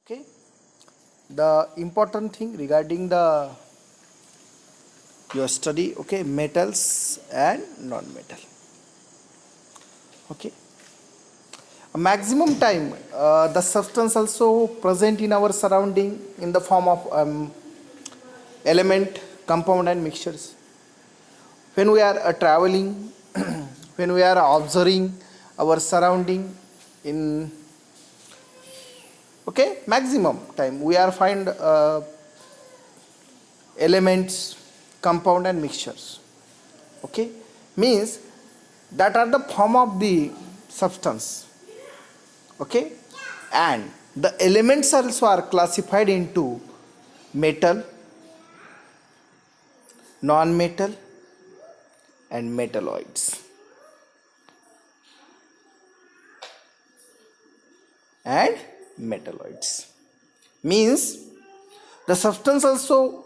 Okay, the important thing regarding the your study, okay, metals and non-metal. Okay, a maximum time the substance also present in our surrounding in the form of element, compound and mixtures. When we are traveling, when we are observing our surrounding in, okay, maximum time we are find elements, compound and mixtures. Okay, means that are the form of the substance. Okay, and the elements also are classified into metal, non-metal and metalloids. And metalloids means the substance also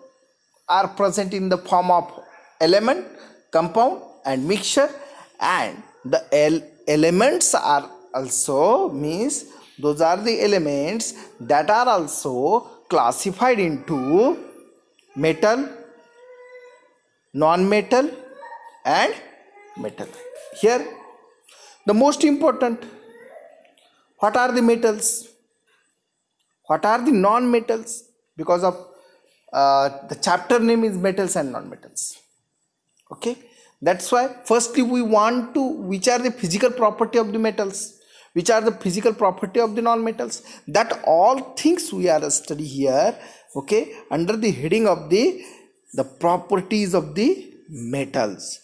are present in the form of element, compound and mixture, and the elements are also means those are the elements that are also classified into metal, non-metal and metal. Here the most important, what are the metals, what are the non-metals, because of the chapter name is metals and non-metals. Okay, that's why firstly we want to, which are the physical property of the metals, which are the physical property of the non-metals, that all things we are study here. Okay, under the heading of the properties of the metals.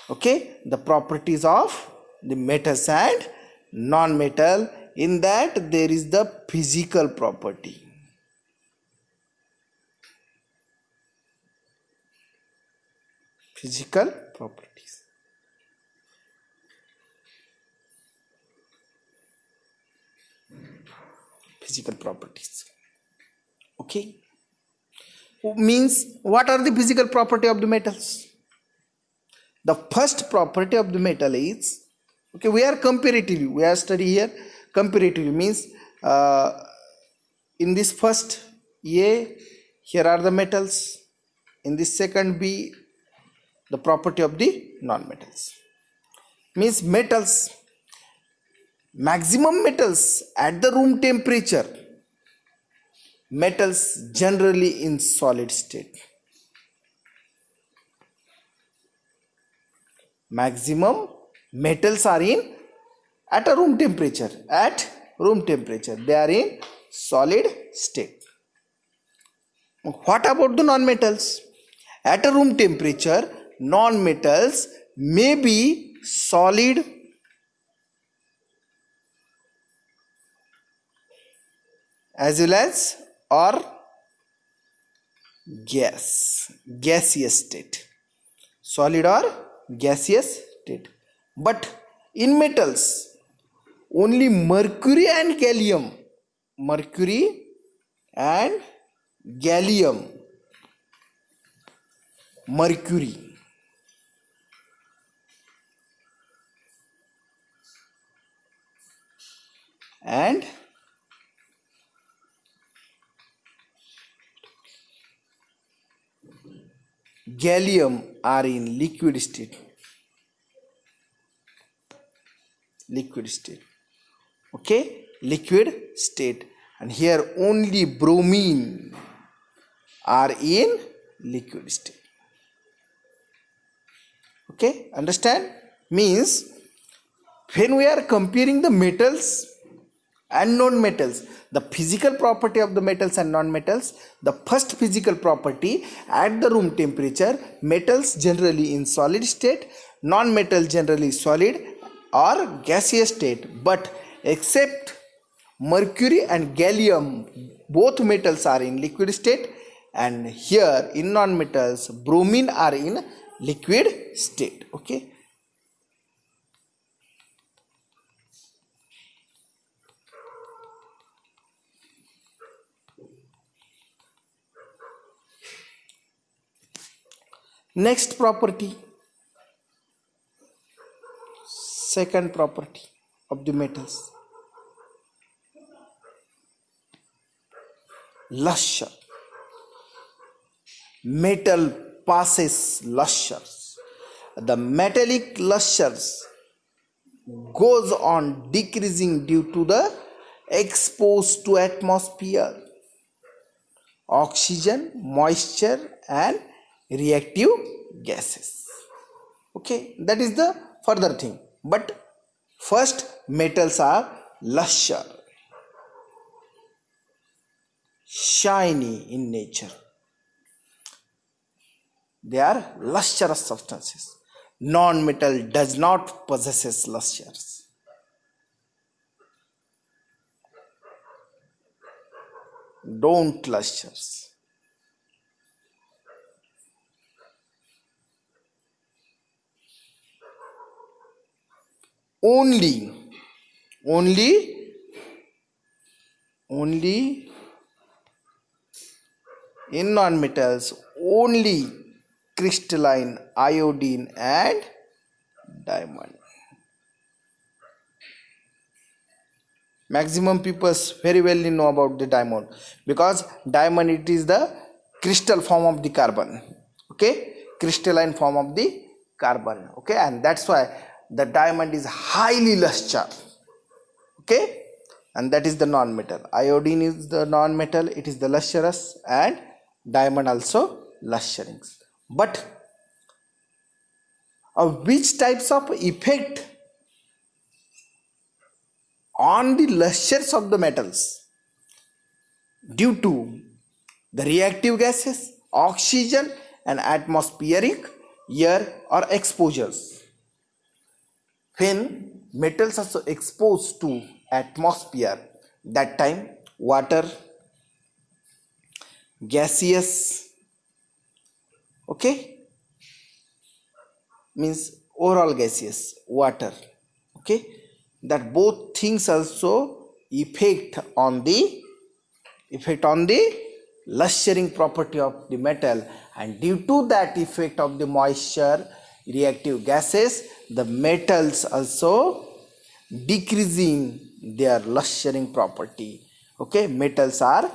Okay, the properties of the metals and non-metal, in that there is the physical property. Physical properties. Physical properties. Okay, means what are the physical property of the metals? The first property of the metal is, okay, we are comparatively, we are study here comparatively, means in this first A, here are the metals, in this second B, the property of the non-metals. Means metals, maximum metals at the room temperature, metals generally in solid state. Maximum metals are in at a room temperature, at room temperature they are in solid state. What about the non-metals? At a room temperature non-metals may be solid as well as or gaseous state, solid or gaseous state. But in metals only mercury and gallium, mercury and gallium, mercury and gallium are in liquid state. Liquid state. Okay, liquid state. And here only bromine are in liquid state. Okay, understand? Means when we are comparing the metals and non-metals, the physical property of the metals and non-metals, the first physical property, at the room temperature metals generally in solid state, non-metal generally solid or gaseous state, but except mercury and gallium, both metals are in liquid state, and here in non-metals bromine are in liquid state. Okay, next property, second property of the metals. luster. Metal passes lusters. The metallic lusters goes on decreasing due to the exposed to atmosphere, oxygen, moisture and reactive gases. Okay, that is the further thing. But first, metals are luster, shiny in nature. They are lustrous substances. Non-metal does not possess lusters. Don't lusters. Only in non-metals, only crystalline, iodine and diamond. Maximum people very well know about the diamond, because diamond, it is the crystal form of the carbon. Okay, crystalline form of the carbon. Okay, and that's why the diamond is highly luster. Okay, and that is the non-metal. Iodine is the non-metal, it is the lustrous, and diamond also lustering. But which types of effect on the lusters of the metals due to the reactive gases, oxygen and atmospheric air or exposures? When metals are so exposed to atmosphere, that time water, gaseous, okay, means overall gaseous, water, okay, that both things also effect on the lustering property of the metal, and due to that effect of the moisture, reactive gases, the metals also decreasing their lustering property. Okay, metals are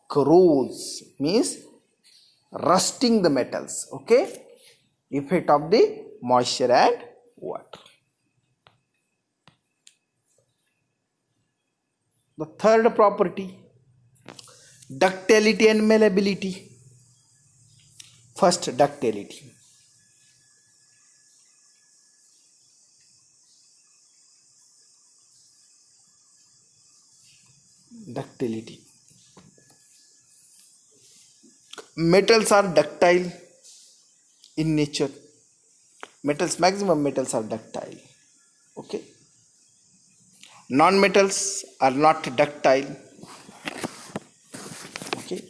corrodes, means rusting the metals. Okay, effect of the moisture and water. The third property, ductility and malleability. First, ductility. Ductility. Metals are ductile in nature. Maximum metals are ductile. Okay. Non-metals are not ductile. Okay.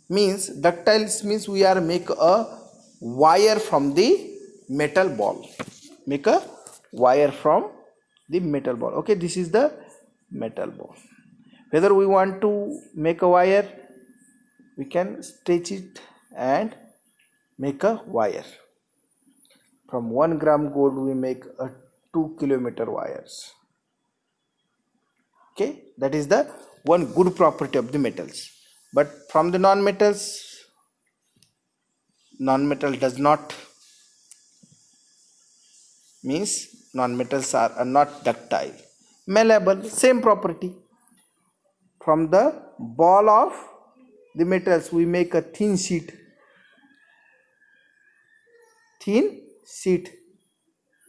Means ductiles means we are make a wire from the metal ball. Make a wire from the metal ball. Okay, this is the metal ball. Whether we want to make a wire, we can stretch it and make a wire. From 1 gram gold we make a 2 kilometer wires. Okay, that is the one good property of the metals. But from the non-metals, non-metal does not, means non-metals are not ductile. Malleable, same property. From the ball of the metals we make a thin sheet.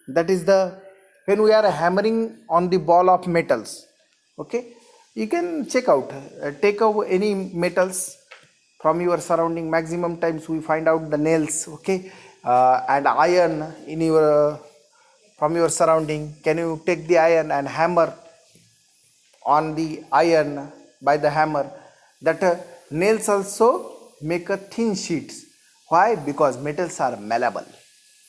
That is the, when we are hammering on the ball of metals. Okay, you can check out, take out any metals from your surrounding. Maximum times we find out the nails. Okay, and iron in your from your surrounding. Can you take the iron and hammer on the iron by the hammer? That nails also make a thin sheets. Why? Because metals are malleable.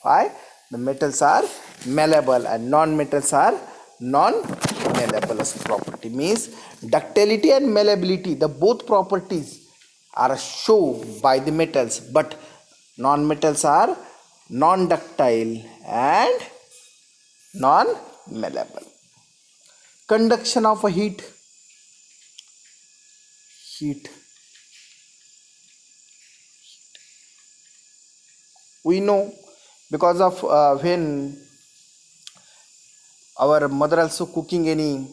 Why? The metals are malleable and non-metals are non-malleable property. Means ductility and malleability, the both properties are shown by the metals, but non-metals are non-ductile and non-malleable. Conduction of a heat. We know because of when our mother also cooking any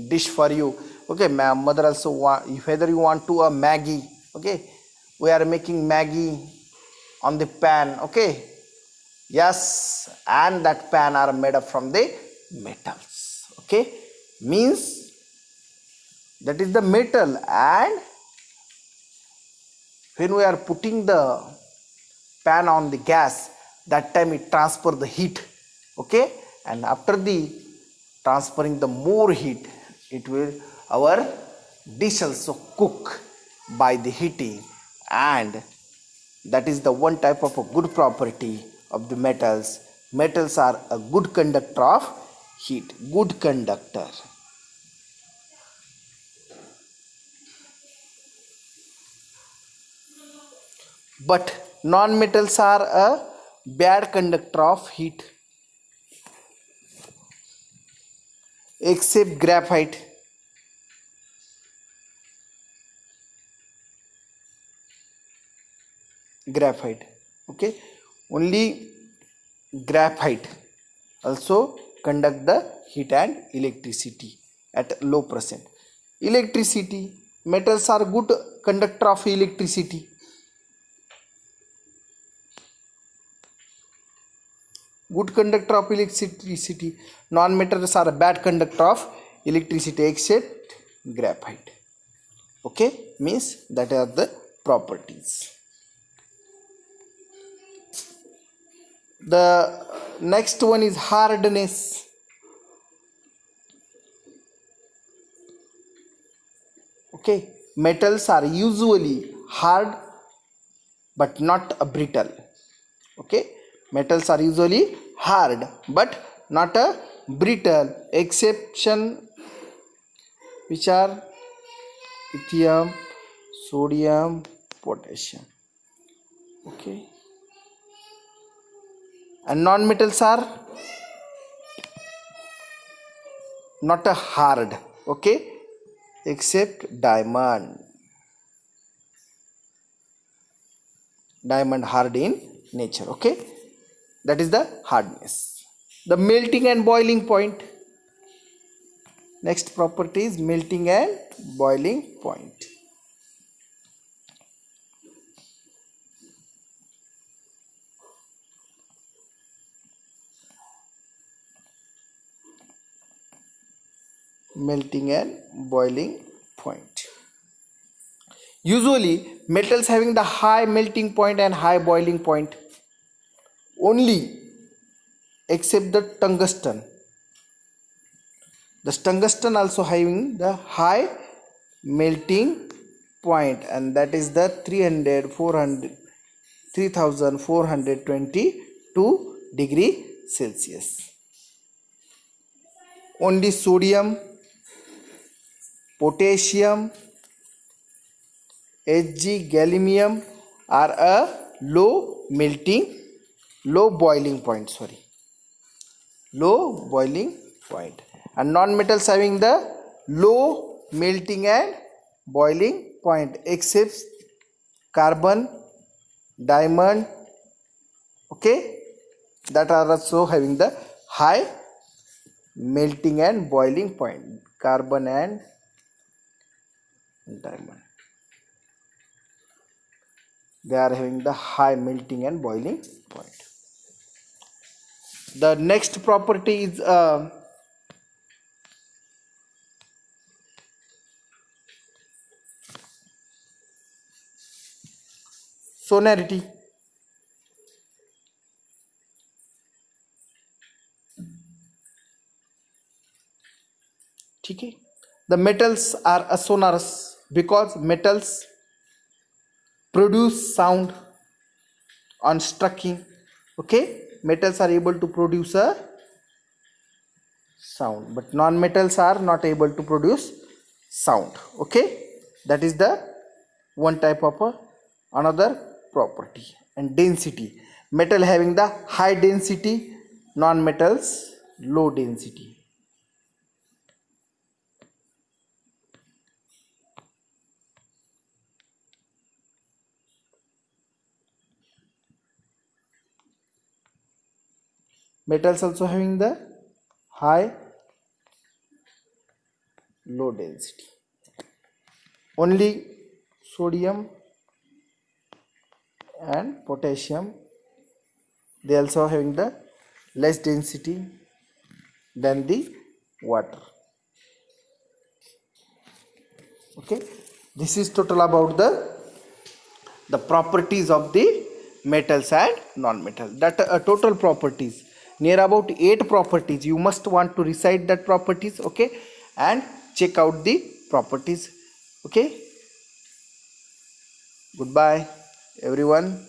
dish for you. Okay, mother also want, whether you want to a Maggie. Okay, we are making Maggie on the pan. Okay, yes, and that pan are made up from the metals. Okay, means that is the metal, and when we are putting the pan on the gas, that time it transfer the heat. Okay, and after the transferring the more heat, it will our dish also cook by the heating, and that is the one type of a good property of the metals. Metals are a good conductor of heat, good conductor. But non-metals are a bad conductor of heat, except graphite. Graphite, okay, only graphite also conduct the heat and electricity at low percent. Electricity, metals are good conductor of electricity. Good conductor of electricity. Non-metals are a bad conductor of electricity except graphite. Okay, means that are the properties. The next one is hardness. Okay, metals are usually hard but not a brittle. Okay, metals are usually hard but not a brittle, exception which are lithium, sodium, potassium. Okay, and non-metals are not a hard. Okay, except diamond. Diamond hard in nature. Okay, that is the hardness. The melting and boiling point. Next property is melting and boiling point. Melting and boiling point. Usually metals having the high melting point and high boiling point only, except the tungsten. The tungsten also having the high melting point, and that is the 3422 degree Celsius. Only sodium, potassium, Hg, gallium are a low boiling point. Low boiling point. And non-metals having the low melting and boiling point, except carbon, diamond. Okay, that are also having the high melting and boiling point. Carbon and diamond, they are having the high melting and boiling point. The next property is sonority. Okay, the metals are a sonorous because metals produce sound on striking. Okay, metals are able to produce a sound, but non-metals are not able to produce sound. Okay, that is the one type of another property. And density, metal having the high density, non-metals low density. Metals also having the high, low density. Only sodium and potassium, they also having the less density than the water. Okay, this is total about the properties of the metals and non-metal. That total properties, near about 8 properties. You must want to recite that properties, okay, and check out the properties. Okay, goodbye everyone.